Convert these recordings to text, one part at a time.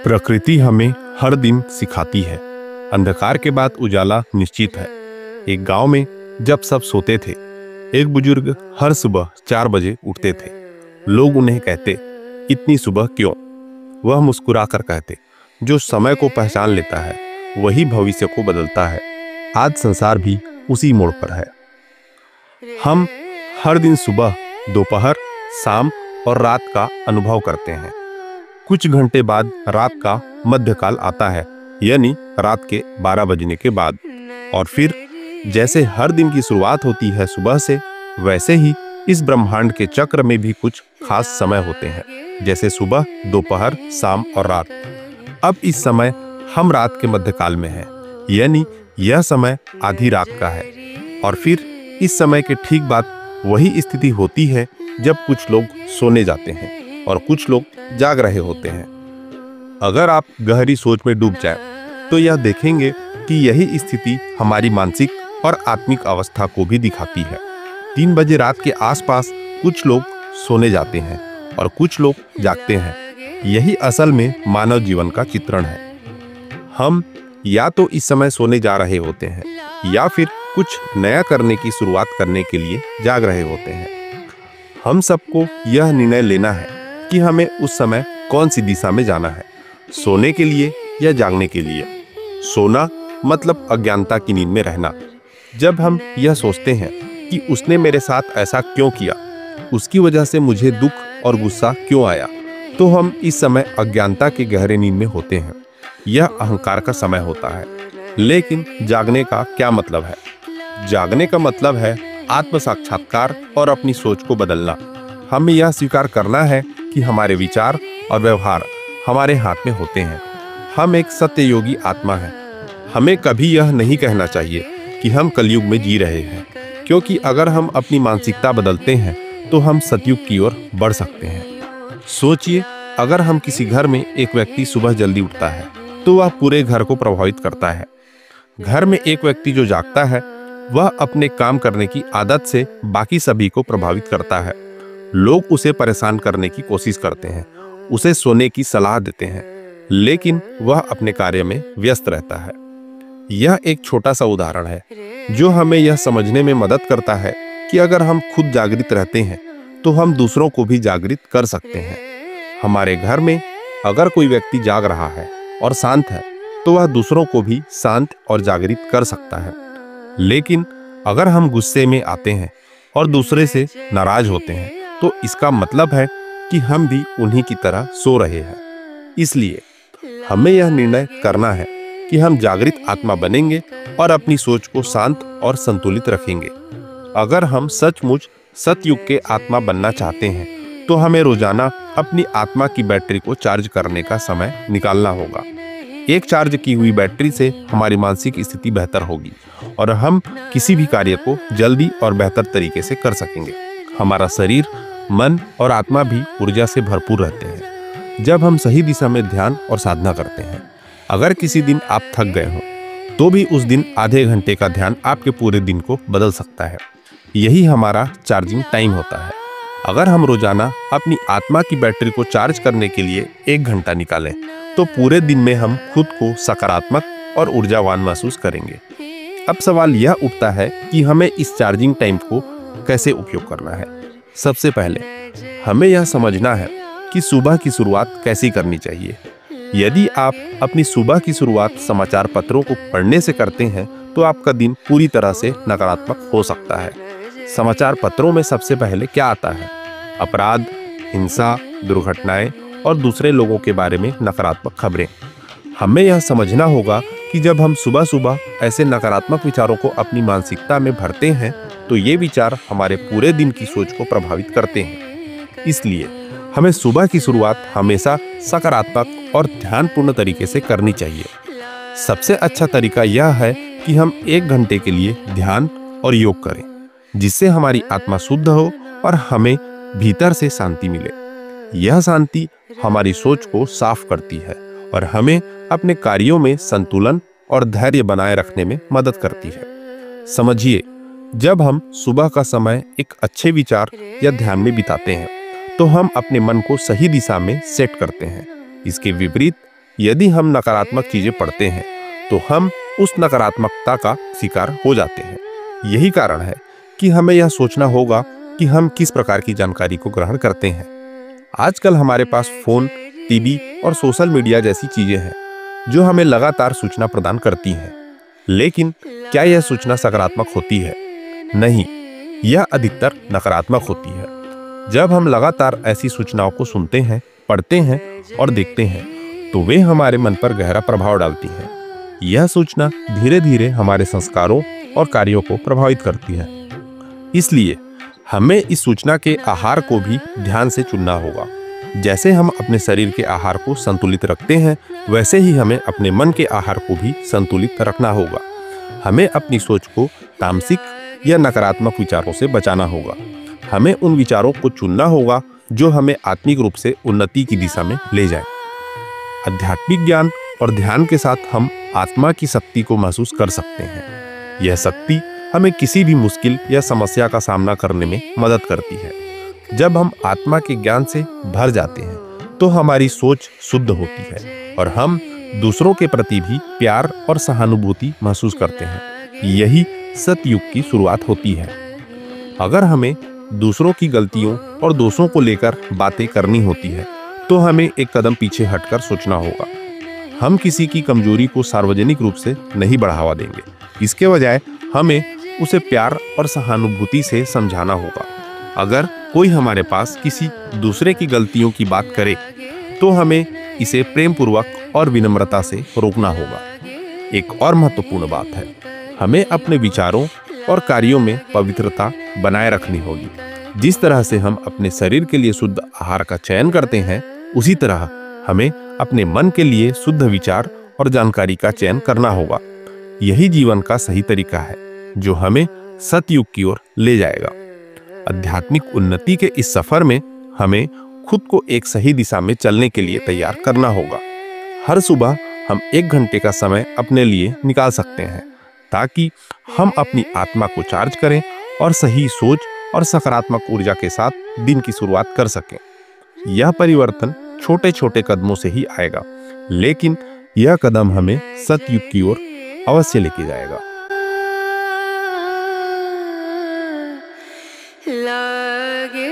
प्रकृति हमें हर दिन सिखाती है, अंधकार के बाद उजाला निश्चित है। एक गांव में जब सब सोते थे, एक बुजुर्ग हर सुबह 4 बजे उठते थे। लोग उन्हें कहते, इतनी सुबह क्यों? वह मुस्कुराकर कहते, जो समय को पहचान लेता है वही भविष्य को बदलता है। आज संसार भी उसी मोड़ पर है। हम हर दिन सुबह, दोपहर, शाम और रात का अनुभव करते हैं। कुछ घंटे बाद रात का मध्यकाल आता है, यानी रात के 12 बजने के बाद। और फिर जैसे हर दिन की शुरुआत होती है सुबह से, वैसे ही इस ब्रह्मांड के चक्र में भी कुछ खास समय होते हैं, जैसे सुबह, दोपहर, शाम और रात। अब इस समय हम रात के मध्यकाल में हैं, यानी यह समय आधी रात का है। और फिर इस समय के ठीक बाद वही स्थिति होती है जब कुछ लोग सोने जाते हैं और कुछ लोग जाग रहे होते हैं। अगर आप गहरी सोच में डूब जाएं, तो यह देखेंगे कि यही स्थिति हमारी मानसिक और आत्मिक अवस्था को भी दिखाती है। 3 बजे रात के आसपास कुछ लोग सोने जाते हैं और कुछ लोग जागते हैं। यही असल में मानव जीवन का चित्रण है। हम या तो इस समय सोने जा रहे होते हैं या फिर कुछ नया करने की शुरुआत करने के लिए जाग रहे होते हैं। हम सबको यह निर्णय लेना है कि हमें उस समय कौन सी दिशा में जाना है, सोने के लिए या जागने के लिए। सोना मतलब अज्ञानता की नींद में रहना। जब हम यह सोचते हैं कि उसने मेरे साथ ऐसा क्यों किया, उसकी वजह से मुझे दुख और गुस्सा क्यों आया, तो हम इस समय अज्ञानता के गहरे नींद में होते हैं। यह अहंकार का समय होता है। लेकिन जागने का क्या मतलब है? जागने का मतलब है आत्म साक्षात्कार और अपनी सोच को बदलना। हमें यह स्वीकार करना है कि हमारे विचार और व्यवहार हमारे हाथ में होते हैं। हम एक सत्ययोगी आत्मा हैं। हमें कभी यह नहीं कहना चाहिए कि हम कलयुग में जी रहे हैं, क्योंकि अगर हम अपनी मानसिकता बदलते हैं तो हम सतयुग की ओर बढ़ सकते हैं। सोचिए, अगर हम किसी घर में एक व्यक्ति सुबह जल्दी उठता है तो वह पूरे घर को प्रभावित करता है। घर में एक व्यक्ति जो जागता है, वह अपने काम करने की आदत से बाकी सभी को प्रभावित करता है। लोग उसे परेशान करने की कोशिश करते हैं, उसे सोने की सलाह देते हैं, लेकिन वह अपने कार्य में व्यस्त रहता है। यह एक छोटा सा उदाहरण है जो हमें यह समझने में मदद करता है कि अगर हम खुद जागृत रहते हैं तो हम दूसरों को भी जागृत कर सकते हैं। हमारे घर में अगर कोई व्यक्ति जाग रहा है और शांत है, तो वह दूसरों को भी शांत और जागृत कर सकता है। लेकिन अगर हम गुस्से में आते हैं और दूसरे से नाराज होते हैं, तो इसका मतलब है कि हम भी उन्हीं की तरह सो रहे हैं। इसलिए हमें यह निर्णय करना है कि हम जागृत आत्मा बनेंगे और अपनी सोच को शांत और संतुलित रखेंगे। अगर हम सचमुच सतयुग के आत्मा बनना चाहते हैं, तो हमें रोजाना अपनी आत्मा की बैटरी को चार्ज करने का समय निकालना होगा। एक चार्ज की हुई बैटरी से हमारी मानसिक स्थिति बेहतर होगी और हम किसी भी कार्य को जल्दी और बेहतर तरीके से कर सकेंगे। हमारा शरीर, मन और आत्मा भी ऊर्जा से भरपूर रहते हैं जब हम सही दिशा में ध्यान और साधना करते हैं। अगर किसी दिन आप थक गए हो, तो भी उस दिन आधे घंटे का ध्यान आपके पूरे दिन को बदल सकता है। यही हमारा चार्जिंग टाइम होता है। अगर हम रोजाना अपनी आत्मा की बैटरी को चार्ज करने के लिए 1 घंटा निकालें, तो पूरे दिन में हम खुद को सकारात्मक और ऊर्जावान महसूस करेंगे। अब सवाल यह उठता है कि हमें इस चार्जिंग टाइम को कैसे उपयोग करना है। सबसे पहले हमें यह समझना है कि सुबह की शुरुआत कैसी करनी चाहिए। यदि आप अपनी सुबह की शुरुआत समाचार पत्रों को पढ़ने से करते हैं, तो आपका दिन पूरी तरह से नकारात्मक हो सकता है। समाचार पत्रों में सबसे पहले क्या आता है? अपराध, हिंसा, दुर्घटनाएं और दूसरे लोगों के बारे में नकारात्मक खबरें। हमें यह समझना होगा कि जब हम सुबह सुबह ऐसे नकारात्मक विचारों को अपनी मानसिकता में भरते हैं, तो ये विचार हमारे पूरे दिन की सोच को प्रभावित करते हैं। इसलिए हमें सुबह की शुरुआत हमेशा सकारात्मक और ध्यानपूर्ण तरीके से करनी चाहिए। सबसे अच्छा तरीका यह है कि हम 1 घंटे के लिए ध्यान और योग करें, जिससे हमारी आत्मा शुद्ध हो और हमें भीतर से शांति मिले। यह शांति हमारी सोच को साफ करती है और हमें अपने कार्यों में संतुलन और धैर्य बनाए रखने में मदद करती है। समझिए, जब हम सुबह का समय एक अच्छे विचार या ध्यान में बिताते हैं, तो हम अपने मन को सही दिशा में सेट करते हैं। इसके विपरीत यदि हम नकारात्मक चीजें पढ़ते हैं तो हम उस नकारात्मकता का शिकार हो जाते हैं। यही कारण है कि हमें यह सोचना होगा कि हम किस प्रकार की जानकारी को ग्रहण करते हैं। आजकल हमारे पास फोन, टीवी और सोशल मीडिया जैसी चीजें हैं जो हमें लगातार सूचना प्रदान करती हैं। लेकिन क्या यह सूचना सकारात्मक होती है? नहीं, यह अधिकतर नकारात्मक होती है। जब हम लगातार ऐसी सूचनाओं को सुनते हैं, पढ़ते हैं और देखते हैं तो वे हमारे मन पर गहरा प्रभाव डालती हैं। यह सूचना धीरे धीरे हमारे संस्कारों और कार्यों को प्रभावित करती है। इसलिए हमें इस सूचना के आहार को भी ध्यान से चुनना होगा। जैसे हम अपने शरीर के आहार को संतुलित रखते हैं, वैसे ही हमें अपने मन के आहार को भी संतुलित रखना होगा। हमें अपनी सोच को तामसिक या नकारात्मक विचारों से बचाना होगा। हमें उन विचारों को चुनना होगा जो हमें आत्मिक रूप से उन्नति की दिशा में ले जाए। आध्यात्मिक ज्ञान और ध्यान के साथ हम आत्मा की शक्ति को महसूस कर सकते हैं। यह शक्ति हमें किसी भी मुश्किल या समस्या का सामना करने में मदद करती है। जब हम आत्मा के ज्ञान से भर जाते हैं तो हमारी सोच शुद्ध होती है और हम दूसरों के प्रति भी प्यार और सहानुभूति महसूस करते हैं। यही सतयुग की शुरुआत होती है। अगर हमें दूसरों की गलतियों और दोषों को लेकर बातें करनी होती है तो हमें एक कदम पीछे हटकर सोचना होगा। हम किसी की कमजोरी को सार्वजनिक रूप से नहीं बढ़ावा देंगे। इसके बजाय हमें उसे प्यार और सहानुभूति से समझाना होगा। अगर कोई हमारे पास किसी दूसरे की गलतियों की बात करे तो हमें इसे प्रेम पूर्वक और विनम्रता से रोकना होगा। एक और महत्वपूर्ण बात है, हमें अपने विचारों और कार्यों में पवित्रता बनाए रखनी होगी। जिस तरह से हम अपने शरीर के लिए शुद्ध आहार का चयन करते हैं, उसी तरह हमें अपने मन के लिए शुद्ध विचार और जानकारी का चयन करना होगा। यही जीवन का सही तरीका है जो हमें सतयुग की ओर ले जाएगा। आध्यात्मिक उन्नति के इस सफर में हमें खुद को एक सही दिशा में चलने के लिए तैयार करना होगा। हर सुबह हम 1 घंटे का समय अपने लिए निकाल सकते हैं ताकि हम अपनी आत्मा को चार्ज करें और सही सोच और सकारात्मक ऊर्जा के साथ दिन की शुरुआत कर सकें। यह परिवर्तन छोटे छोटे कदमों से ही आएगा, लेकिन यह कदम हमें सतयुग की ओर अवश्य लेके जाएगा। लागे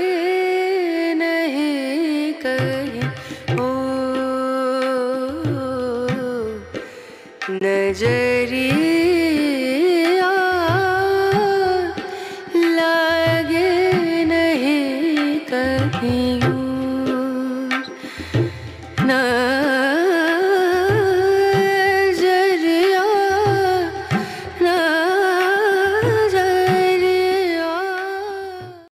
नहीं कहीं ओ नजरिया